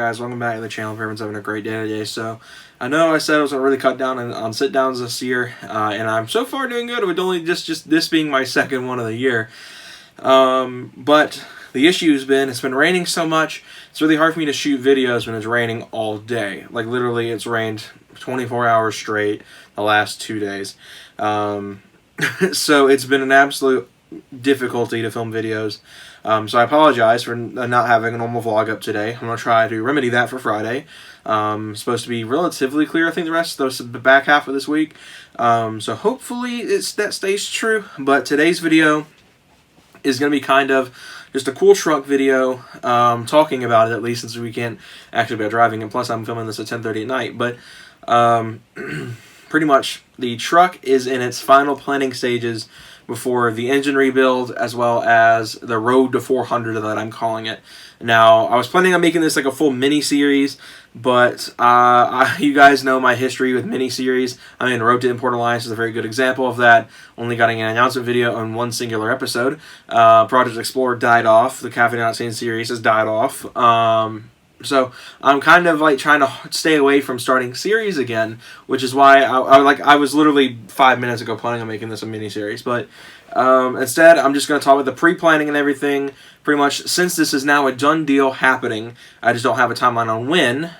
guys? Welcome back to the channel. Everyone's having a great day today. So, I know I said I was going to really cut down on sit-downs this year, and I'm so far doing good with only just this being my second one of the year. But the issue has been, it's been raining so much, it's really hard for me to shoot videos when it's raining all day. Like, literally, it's rained 24 hours straight the last 2 days. So, it's been an absolute difficulty to film videos. So I apologize for not having a normal vlog up today. I'm going to try to remedy that for Friday. It's supposed to be relatively clear, I think, the back half of this week. So hopefully that stays true. But today's video is going to be kind of just a cool truck video, talking about it, at least, since we can't actually be out driving. And plus, I'm filming this at 10:30 at night. But pretty much, the truck is in its final planning stages before the engine rebuild, as well as the road to 400 that I'm calling it. Now, I was planning on making this like a full mini-series, but you guys know my history with mini-series. I mean, Road to Import Alliance is a very good example of that. Only getting an announcement video on one singular episode. Project Explorer died off. The Cafe Not Sane series has died off. So I'm kind of like trying to stay away from starting series again, which is why I was literally 5 minutes ago planning on making this a mini series. But instead, I'm just going to talk about the pre-planning and everything. Pretty much, since this is now a done deal happening, I just don't have a timeline on when,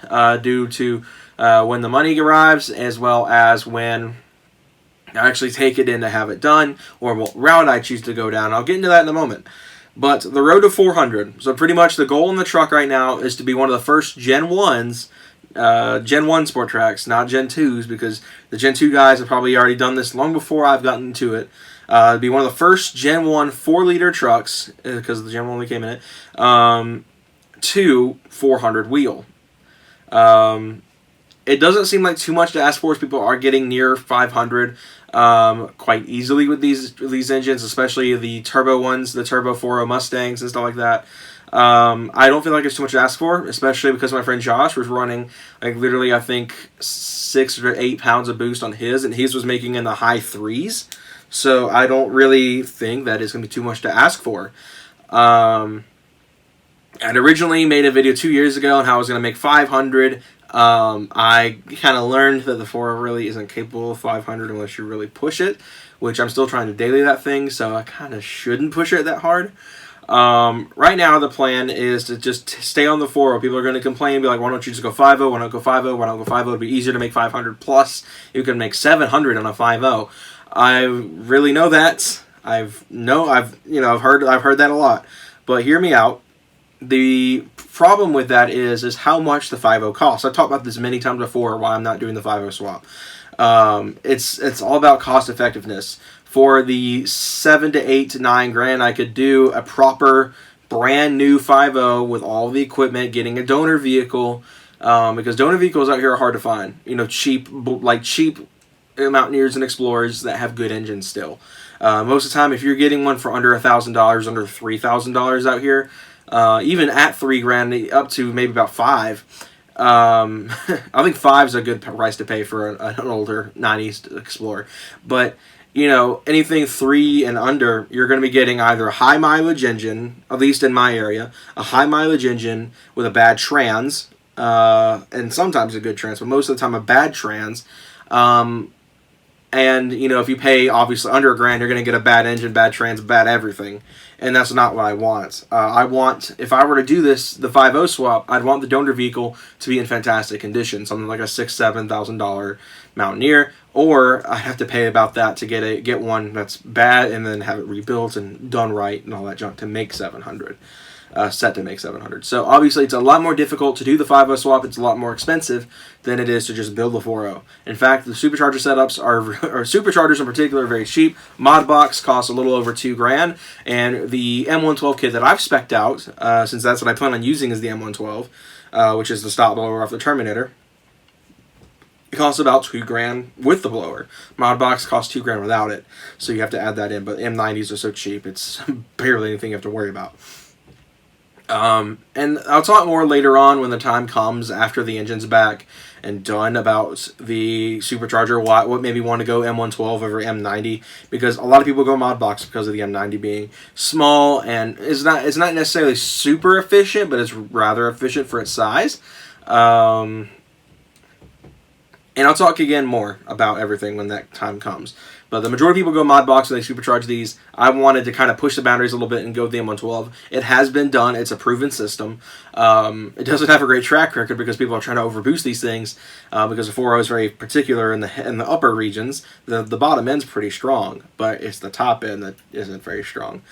due to when the money arrives, as well as when I actually take it in to have it done, or what route I choose to go down. I'll get into that in a moment. But the road to 400. So pretty much the goal in the truck right now is to be one of the first Gen 1s, Gen 1 sport tracks, not Gen 2s, because the Gen 2 guys have probably already done this long before I've gotten to it. Be one of the first Gen 1 4-liter trucks, because the Gen 1 only came in it, to 400 wheel. It doesn't seem like too much to ask for, as people are getting near 500 quite easily with these engines, especially the turbo ones, the Turbo 4.0 Mustangs and stuff like that. I don't feel like it's too much to ask for, especially because my friend Josh was running like literally, I think, 6 or 8 pounds of boost on his, and his was making in the high 3s. So I don't really think that is going to be too much to ask for. I'd originally made a video 2 years ago on how I was going to make 500. I kind of learned that the 4 really isn't capable of 500 unless you really push it, which I'm still trying to daily that thing, so I kind of shouldn't push it that hard. Right now the plan is to just stay on the 4. People are going to complain and be like, why don't you just go 5.0, why don't go 5.0, why don't go 5.0, it'd be easier to make 500, plus you can make 700 on a 5.0. I really know that. I've heard that a lot, but hear me out. The problem with that is how much the 5.0 costs. I've talked about this many times before, why I'm not doing the 5.0 swap. It's all about cost effectiveness. For the 7 to 8 to 9 grand, I could do a proper brand new 5.0 with all the equipment, getting a donor vehicle, because donor vehicles out here are hard to find. You know, cheap Mountaineers and Explorers that have good engines still. Most of the time, if you're getting one for under $1,000, under $3,000 out here, even at 3 grand, up to maybe about 5. I think 5 is a good price to pay for an older 90s Explorer. But, you know, anything 3 and under, you're going to be getting either a high mileage engine, at least in my area, a high mileage engine with a bad trans, and sometimes a good trans, but most of the time a bad trans. And, you know, if you pay, obviously, under $1,000, you're going to get a bad engine, bad trans, bad everything. And that's not what I want. If I were to do this, the 5.0 swap, I'd want the donor vehicle to be in fantastic condition. Something like a $6,000, $7,000 Mountaineer. Or I'd have to pay about that to get one that's bad and then have it rebuilt and done right and all that junk to make 700. Set to make 700. So obviously it's a lot more difficult to do the 5.0 swap. It's a lot more expensive than it is to just build the 4.0. In fact, the supercharger setups or superchargers in particular are very cheap. Modbox costs a little over 2 grand, and the M112 kit that I've spec'd out, since that's what I plan on using is the M112, which is the stop blower off the Terminator, it costs about 2 grand with the blower. Modbox costs 2 grand without it, so you have to add that in. But M90s are so cheap, it's barely anything you have to worry about. And I'll talk more later on when the time comes after the engine's back and done about the supercharger. What made me want to go M112 over M90, because a lot of people go mod box because of the M90 being small and it's not necessarily super efficient, but it's rather efficient for its size. And I'll talk again more about everything when that time comes. But the majority of people go mod box and they supercharge these. I wanted to kind of push the boundaries a little bit and go with the M112. It has been done. It's a proven system. It doesn't have a great track record because people are trying to overboost these things because the 4.0 is very particular in the upper regions. The bottom end's pretty strong, but it's the top end that isn't very strong.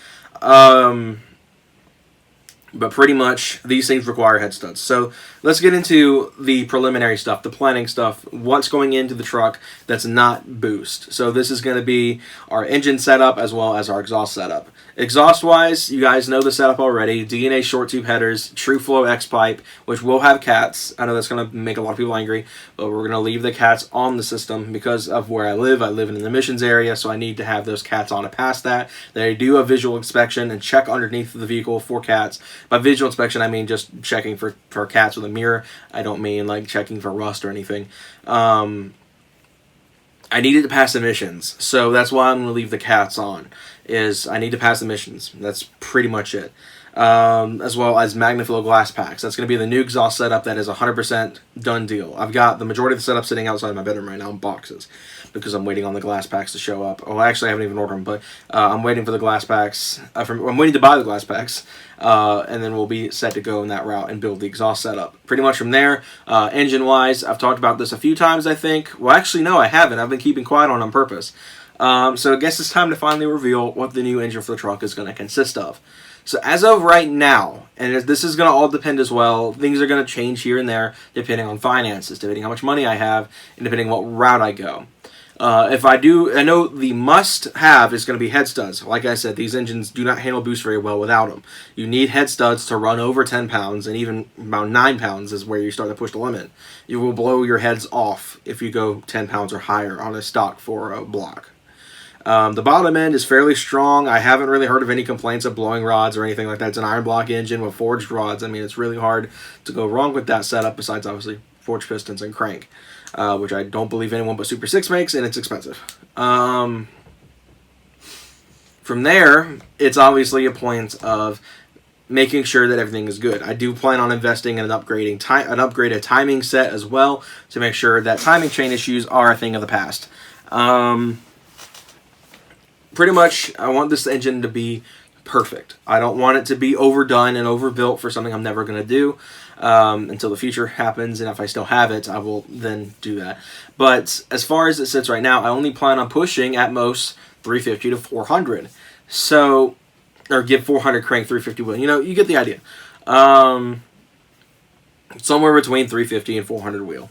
But pretty much these things require head studs. So let's get into the preliminary stuff, the planning stuff, what's going into the truck that's not boost. So this is going to be our engine setup as well as our exhaust setup. Exhaust-wise, you guys know the setup already. DNA short tube headers, True Flow X-pipe, which will have cats. I know that's going to make a lot of people angry, but we're going to leave the cats on the system because of where I live. I live in an emissions area, so I need to have those cats on it past that. They do a visual inspection and check underneath the vehicle for cats. By visual inspection, I mean just checking for cats with a mirror. I don't mean like checking for rust or anything. I needed to pass emissions, so that's why I'm going to leave the cats on. Is I need to pass emissions. That's pretty much it. As well as Magnaflow glass packs. That's going to be the new exhaust setup that is 100% done deal. I've got the majority of the setup sitting outside my bedroom right now in boxes because I'm waiting on the glass packs to show up. Oh, actually, I haven't even ordered them, but I'm waiting for the glass packs. I'm waiting to buy the glass packs, and then we'll be set to go in that route and build the exhaust setup. Pretty much from there, engine-wise, I've talked about this a few times, I think. Well, actually, no, I haven't. I've been keeping quiet on purpose. So I guess it's time to finally reveal what the new engine for the truck is going to consist of. So as of right now, and this is going to all depend as well, things are going to change here and there depending on finances, depending how much money I have, and depending what route I go. If I do, I know the must-have is going to be head studs. Like I said, these engines do not handle boost very well without them. You need head studs to run over 10 pounds, and even about 9 pounds is where you start to push the limit. You will blow your heads off if you go 10 pounds or higher on a stock for a block. The bottom end is fairly strong. I haven't really heard of any complaints of blowing rods or anything like that. It's an iron block engine with forged rods. I mean, it's really hard to go wrong with that setup besides, obviously, forged pistons and crank, which I don't believe anyone but Super 6 makes, and it's expensive. From there, it's obviously a point of making sure that everything is good. I do plan on investing in an upgraded timing set as well to make sure that timing chain issues are a thing of the past. Pretty much, I want this engine to be perfect. I don't want it to be overdone and overbuilt for something I'm never going to do until the future happens, and if I still have it, I will then do that. But as far as it sits right now, I only plan on pushing at most 350 to 400. So, or give 400 crank, 350 wheel. You know, you get the idea. Somewhere between 350 and 400 wheel.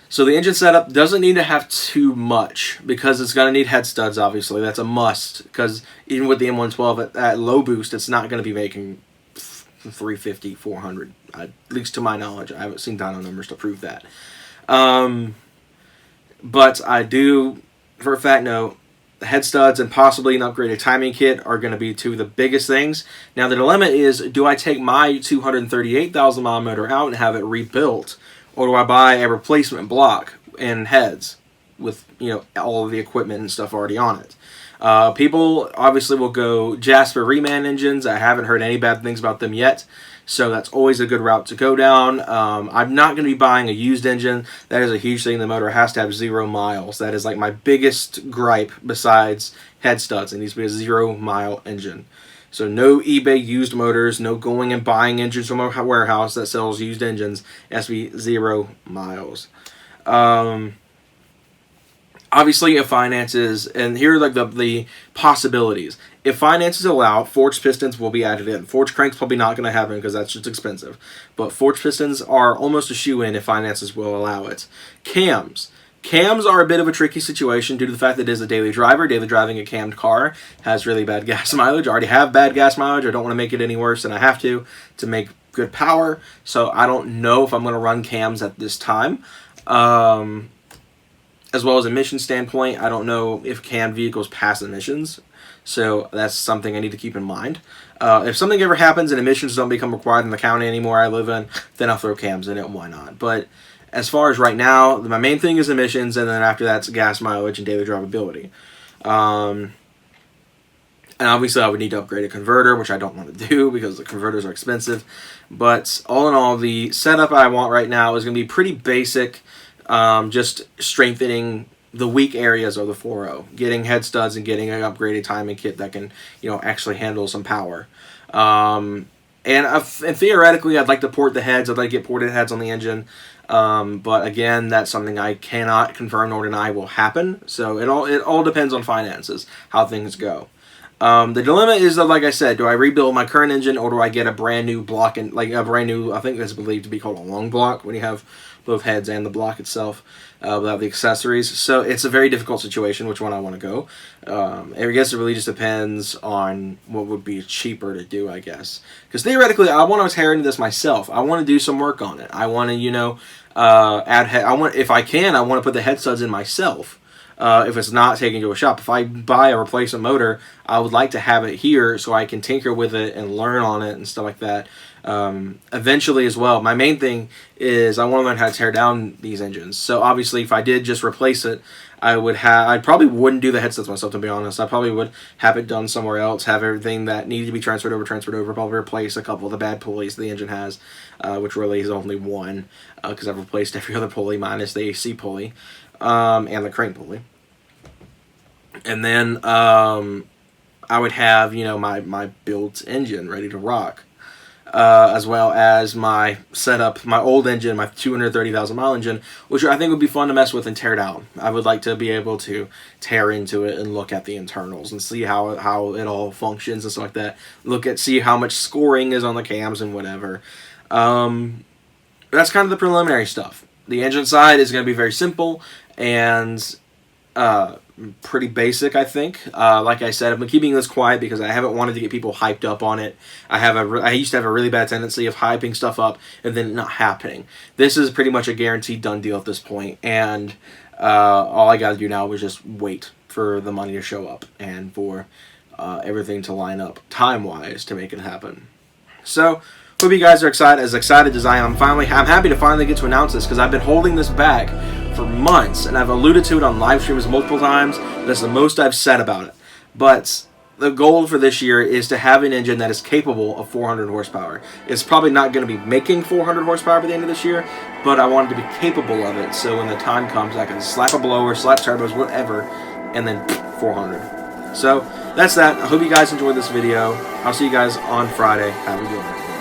So the engine setup doesn't need to have too much because it's going to need head studs, obviously. That's a must because even with the M112 at low boost, it's not going to be making 350, 400, at least to my knowledge. I haven't seen dyno numbers to prove that. But I do, for a fact, know the head studs and possibly an upgraded timing kit are going to be two of the biggest things. Now the dilemma is, do I take my 238,000 mile motor out and have it rebuilt? Or do I buy a replacement block and heads with, you know, all of the equipment and stuff already on it? People obviously will go Jasper Reman engines. I haven't heard any bad things about them yet, so that's always a good route to go down. I'm not going to be buying a used engine. That is a huge thing. The motor has to have 0 miles. That is like my biggest gripe besides head studs. It needs to be a 0 mile engine. So no eBay used motors, no going and buying engines from a warehouse that sells used engines. It has to be 0 miles. Obviously, if finances, and here are like the possibilities. If finances allow, forged pistons will be added in. Forged cranks probably not going to happen because that's just expensive. But forged pistons are almost a shoe-in if finances will allow it. Cams. Cams are a bit of a tricky situation due to the fact that it is a daily driver. Daily driving a cammed car has really bad gas mileage. I already have bad gas mileage. I don't want to make it any worse than I have to make good power. So I don't know if I'm going to run cams at this time. as well as emission standpoint, I don't know if canned vehicles pass emissions, so that's something I need to keep in mind. If something ever happens and emissions don't become required in the county anymore I live in, then I'll throw cams in it. Why not? But as far as right now, my main thing is emissions, and then after that's gas mileage and daily drivability. And obviously I would need to upgrade a converter, which I don't want to do because the converters are expensive. But all in all, the setup I want right now is going to be pretty basic, just strengthening the weak areas of the 4.0, getting head studs and getting an upgraded timing kit that can, actually handle some power. And theoretically, I'd like to port the heads. I'd like to get ported heads on the engine. But again, that's something I cannot confirm nor deny will happen. So it all depends on finances, how things go. The dilemma is that, like I said, do I rebuild my current engine or do I get a brand new block, and like a brand new, I think that's believed to be called a long block when you have both heads and the block itself without the accessories. So it's a very difficult situation which one I want to go. I guess it really just depends on what would be cheaper to do, I guess. Because theoretically, I want to tear into this myself. I want to do some work on it. I want to, if I can, I want to put the head studs in myself. If it's not taken to a shop. If I buy a replacement motor, I would like to have it here so I can tinker with it and learn on it and stuff like that. Eventually as well, my main thing is I want to learn how to tear down these engines. So obviously if I did just replace it, I probably wouldn't do the headsets myself, to be honest. I probably would have it done somewhere else, have everything that needed to be transferred over, probably replace a couple of the bad pulleys the engine has, which really is only one, because I've replaced every other pulley minus the AC pulley, and the crank pulley. And then I would have, my built engine ready to rock, as well as my setup, my old engine, my 230,000 mile engine, which I think would be fun to mess with and tear down. I would like to be able to tear into it and look at the internals and see how it all functions and stuff like that. See how much scoring is on the cams and whatever. That's kind of the preliminary stuff. The engine side is going to be very simple and pretty basic, I think. Like I said, I've been keeping this quiet because I haven't wanted to get people hyped up on it. I used to have a really bad tendency of hyping stuff up and then not happening. This is pretty much a guaranteed done deal at this point, and all I got to do now is just wait for the money to show up and for everything to line up time-wise to make it happen. So hope you guys are as excited as I am. I'm happy to finally get to announce this because I've been holding this back for months, and I've alluded to it on live streams multiple times. That's the most I've said about it. But the goal for this year is to have an engine that is capable of 400 horsepower. It's probably not going to be making 400 horsepower by the end of this year, but I want it to be capable of it, so when the time comes, I can slap a blower, slap turbos, whatever, and then 400. So that's that. I hope you guys enjoyed this video. I'll see you guys on Friday. Have a good one.